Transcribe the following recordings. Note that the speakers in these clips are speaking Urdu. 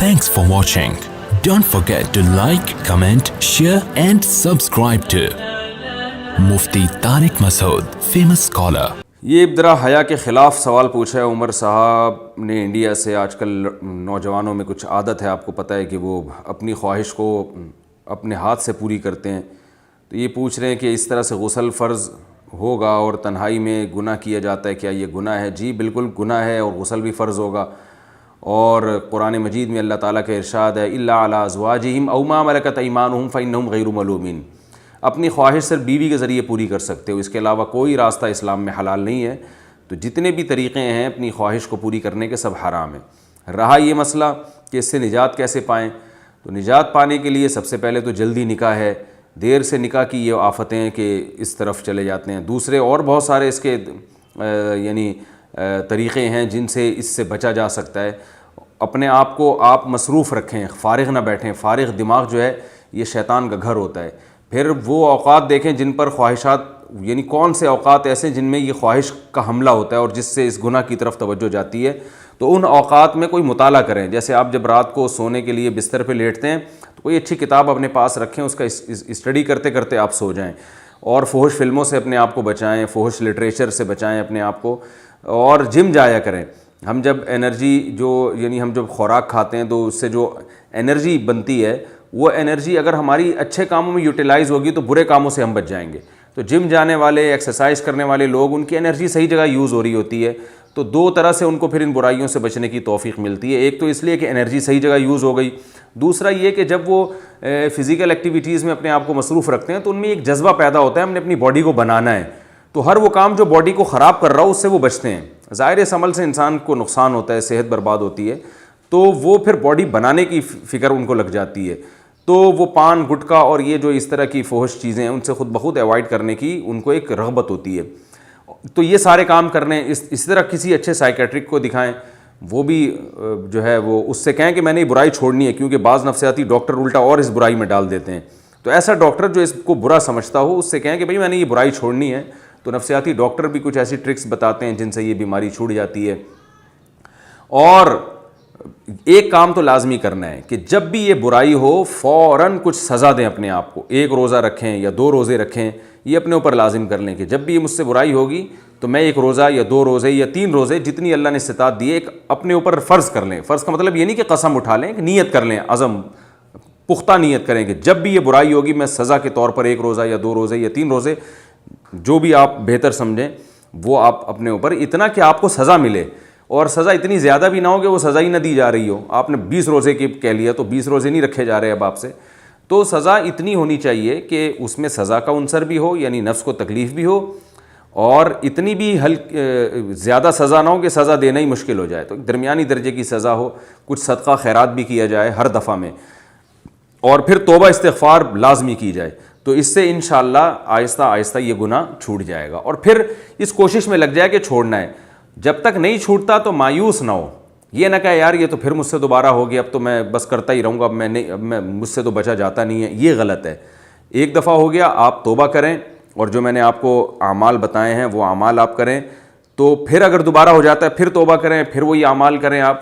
Thanks for watching. Don't forget to like, comment, share and subscribe to Mufti Tariq Masood, famous scholar. یہ ذرا حیا کے خلاف سوال پوچھا ہے عمر صاحب نے انڈیا سے. آج کل نوجوانوں میں کچھ عادت ہے، آپ کو پتہ ہے کہ وہ اپنی خواہش کو اپنے ہاتھ سے پوری کرتے ہیں. تو یہ پوچھ رہے ہیں کہ اس طرح سے غسل فرض ہوگا اور تنہائی میں گناہ کیا جاتا ہے، کیا یہ گناہ ہے؟ جی بالکل گناہ ہے، اور غسل بھی فرض ہوگا. اور قرآن مجید میں اللہ تعالیٰ کا ارشاد ہے الا علی ازواجہم او ما ملکت ایمانہم فانہم غیر ملومین. اپنی خواہش صرف بیوی کے ذریعے پوری کر سکتے ہو، اس کے علاوہ کوئی راستہ اسلام میں حلال نہیں ہے. تو جتنے بھی طریقے ہیں اپنی خواہش کو پوری کرنے کے سب حرام ہیں. رہا یہ مسئلہ کہ اس سے نجات کیسے پائیں، تو نجات پانے کے لیے سب سے پہلے تو جلدی نکاح ہے. دیر سے نکاح کی یہ آفتیں کہ اس طرف چلے جاتے ہیں. دوسرے اور بہت سارے اس کے طریقے ہیں جن سے اس سے بچا جا سکتا ہے. اپنے آپ کو آپ مصروف رکھیں، فارغ نہ بیٹھیں. فارغ دماغ جو ہے یہ شیطان کا گھر ہوتا ہے. پھر وہ اوقات دیکھیں جن پر خواہشات، یعنی کون سے اوقات ایسے جن میں یہ خواہش کا حملہ ہوتا ہے اور جس سے اس گناہ کی طرف توجہ جاتی ہے. تو ان اوقات میں کوئی مطالعہ کریں. جیسے آپ جب رات کو سونے کے لیے بستر پہ لیٹتے ہیں تو کوئی اچھی کتاب اپنے پاس رکھیں، اس کا اسٹڈی کرتے کرتے آپ سو جائیں. اور فحش فلموں سے اپنے آپ کو بچائیں، فحش لٹریچر سے بچائیں اپنے آپ کو. اور جم جایا کریں. ہم جب انرجی ہم جب خوراک کھاتے ہیں تو اس سے جو انرجی بنتی ہے، وہ انرجی اگر ہماری اچھے کاموں میں یوٹیلائز ہوگی تو برے کاموں سے ہم بچ جائیں گے. تو جم جانے والے، ایکسرسائز کرنے والے لوگ، ان کی انرجی صحیح جگہ یوز ہو رہی ہوتی ہے. تو دو طرح سے ان کو پھر ان برائیوں سے بچنے کی توفیق ملتی ہے. ایک تو اس لیے کہ انرجی صحیح جگہ یوز ہو گئی. دوسرا یہ کہ جب وہ فزیکل ایکٹیویٹیز میں اپنے آپ کو مصروف رکھتے ہیں تو ان میں ایک جذبہ پیدا ہوتا ہے ہم نے اپنی باڈی کو بنانا ہے. تو ہر وہ کام جو باڈی کو خراب کر رہا ہو اس سے وہ بچتے ہیں. ظاہر اس عمل سے انسان کو نقصان ہوتا ہے، صحت برباد ہوتی ہے. تو وہ پھر باڈی بنانے کی فکر ان کو لگ جاتی ہے. تو وہ پان، گٹکا اور یہ جو اس طرح کی فحش چیزیں ہیں ان سے خود بخود ایوائڈ کرنے کی ان کو ایک رغبت ہوتی ہے. تو یہ سارے کام کرنے. اس طرح کسی اچھے سائیکیٹرک کو دکھائیں، وہ بھی جو ہے وہ اس سے کہیں کہ میں نے یہ برائی چھوڑنی ہے، کیونکہ بعض نفسیاتی ڈاکٹر الٹا اور اس برائی میں ڈال دیتے ہیں. تو ایسا ڈاکٹر جو اس کو برا سمجھتا ہو اس سے کہیں کہ بھئی میں نے یہ برائی چھوڑنی ہے. تو نفسیاتی ڈاکٹر بھی کچھ ایسی ٹرکس بتاتے ہیں جن سے یہ بیماری چھوٹ جاتی ہے. اور ایک کام تو لازمی کرنا ہے کہ جب بھی یہ برائی ہو فوراً کچھ سزا دیں اپنے آپ کو. 1 روزہ رکھیں یا 2 روزے رکھیں، یہ اپنے اوپر لازم کر لیں کہ جب بھی یہ مجھ سے برائی ہوگی تو میں 1 روزہ یا 2 روزے یا 3 روزے جتنی اللہ نے استطاعت دی ہے ایک اپنے اوپر فرض کر لیں. فرض کا مطلب یہ نہیں کہ قسم اٹھا لیں، کہ نیت کر لیں، عزم پختہ نیت کریں کہ جب بھی یہ برائی ہوگی میں سزا کے طور پر 1 روزہ یا 2 روزے یا 3 روزے، جو بھی آپ بہتر سمجھیں وہ آپ اپنے اوپر، اتنا کہ آپ کو سزا ملے. اور سزا اتنی زیادہ بھی نہ ہو کہ وہ سزا ہی نہ دی جا رہی ہو. آپ نے 20 روزے کی کہہ لیا تو 20 روزے نہیں رکھے جا رہے اب آپ سے. تو سزا اتنی ہونی چاہیے کہ اس میں سزا کا عنصر بھی ہو، یعنی نفس کو تکلیف بھی ہو، اور اتنی بھی زیادہ سزا نہ ہو کہ سزا دینا ہی مشکل ہو جائے. تو درمیانی درجے کی سزا ہو. کچھ صدقہ خیرات بھی کیا جائے ہر دفعہ میں، اور پھر توبہ استغفار لازمی کی جائے. تو اس سے انشاءاللہ آہستہ آہستہ یہ گناہ چھوٹ جائے گا. اور پھر اس کوشش میں لگ جائے کہ چھوڑنا ہے. جب تک نہیں چھوٹتا تو مایوس نہ ہو. یہ نہ کہے یار یہ تو پھر مجھ سے دوبارہ ہو گیا، اب تو میں بس کرتا ہی رہوں گا، اب میں مجھ سے تو بچا جاتا نہیں ہے. یہ غلط ہے. ایک دفعہ ہو گیا، آپ توبہ کریں، اور جو میں نے آپ کو اعمال بتائے ہیں وہ اعمال آپ کریں. تو پھر اگر دوبارہ ہو جاتا ہے پھر توبہ کریں، پھر وہی اعمال کریں آپ.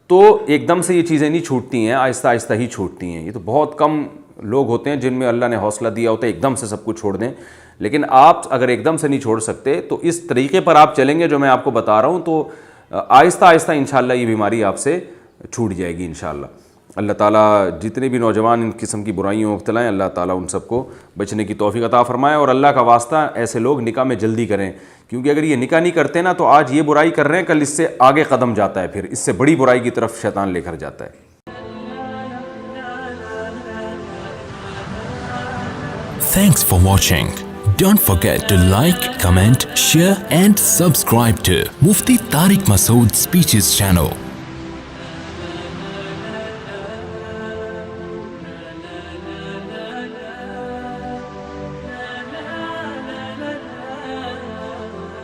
تو ایک دم سے یہ چیزیں نہیں چھوٹتی ہیں، آہستہ آہستہ ہی چھوٹتی ہیں. یہ تو بہت کم لوگ ہوتے ہیں جن میں اللہ نے حوصلہ دیا ہوتا ہے ایک دم سے سب کچھ چھوڑ دیں. لیکن آپ اگر ایک دم سے نہیں چھوڑ سکتے تو اس طریقے پر آپ چلیں گے جو میں آپ کو بتا رہا ہوں، تو آہستہ آہستہ انشاءاللہ یہ بیماری آپ سے چھوٹ جائے گی انشاءاللہ. اللہ تعالیٰ جتنے بھی نوجوان ان قسم کی برائیوں میں مبتلا ہیں اللہ تعالیٰ ان سب کو بچنے کی توفیق عطا فرمائے. اور اللہ کا واسطہ ایسے لوگ نکاح میں جلدی کریں، کیونکہ اگر یہ نکاح نہیں کرتے نا تو آج یہ برائی کر رہے ہیں، کل اس سے آگے قدم جاتا ہے، پھر اس سے بڑی برائی کی طرف شیطان لے کر جاتا ہے. Thanks for watching. Don't forget to like, comment, share and subscribe to Mufti Tariq Masood Speeches channel.